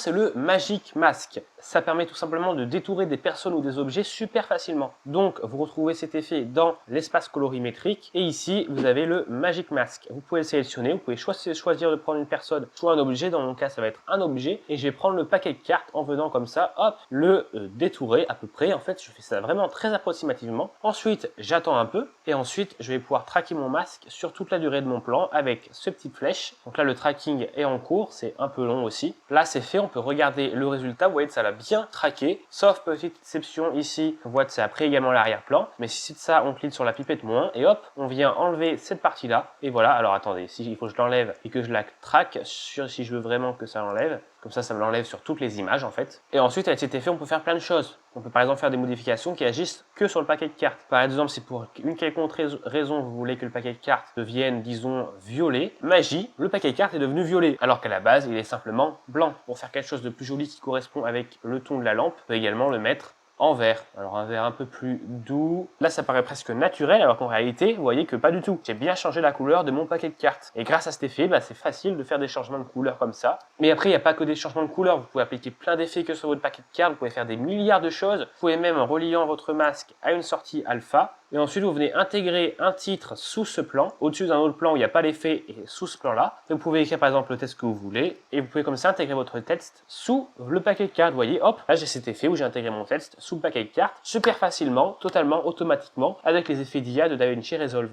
c'est le Magic Mask. Ça permet tout simplement de détourer des personnes ou des objets super facilement. Donc, vous retrouvez cet effet dans l'espace colorimétrique. Et ici, vous avez le Magic Mask. Vous pouvez le sélectionner, vous pouvez choisir de prendre une personne, soit un objet. Dans mon cas, ça va être un objet. Et je vais prendre le paquet de cartes en venant comme ça, hop, le détourer à peu près. En fait, je fais ça vraiment très approximativement. Ensuite, j'attends un peu. Et ensuite, je vais pouvoir traquer mon masque sur toute la durée de mon plan avec ce petit flèche. Donc là, le tracking est en cours. C'est un peu long aussi. Là, c'est fait. On peut regarder le résultat. Vous voyez que ça l'a bien traqué. Sauf petite exception ici. On voit que ça a pris également l'arrière-plan. Mais si c'est de ça, on clique sur la pipette moins. Et hop, on vient enlever cette partie-là. Et voilà. Alors attendez, si il faut que je l'enlève et que je la traque, si je veux vraiment que ça l'enlève. Comme ça me l'enlève sur toutes les images en fait. Et ensuite, avec cet effet, on peut faire plein de choses. On peut par exemple faire des modifications qui agissent que sur le paquet de cartes. Par exemple, si pour une quelconque raison, vous voulez que le paquet de cartes devienne, disons, violet, magie, le paquet de cartes est devenu violet. Alors qu'à la base, il est simplement blanc. Pour faire quelque chose de plus joli qui correspond avec le ton de la lampe, on peut également le mettre en vert. Alors un vert un peu plus doux. Là, ça paraît presque naturel, alors qu'en réalité, vous voyez que pas du tout. J'ai bien changé la couleur de mon paquet de cartes. Et grâce à cet effet, c'est facile de faire des changements de couleur comme ça. Mais après, il n'y a pas que des changements de couleur. Vous pouvez appliquer plein d'effets que sur votre paquet de cartes. Vous pouvez faire des milliards de choses. Vous pouvez même, en reliant votre masque à une sortie alpha, et ensuite, vous venez intégrer un titre sous ce plan, au-dessus d'un autre plan où il n'y a pas l'effet et sous ce plan-là. Vous pouvez écrire par exemple le texte que vous voulez et vous pouvez comme ça intégrer votre texte sous le paquet de cartes. Vous voyez, hop, là j'ai cet effet où j'ai intégré mon texte sous le paquet de cartes super facilement, totalement, automatiquement avec les effets d'IA de DaVinci Resolve.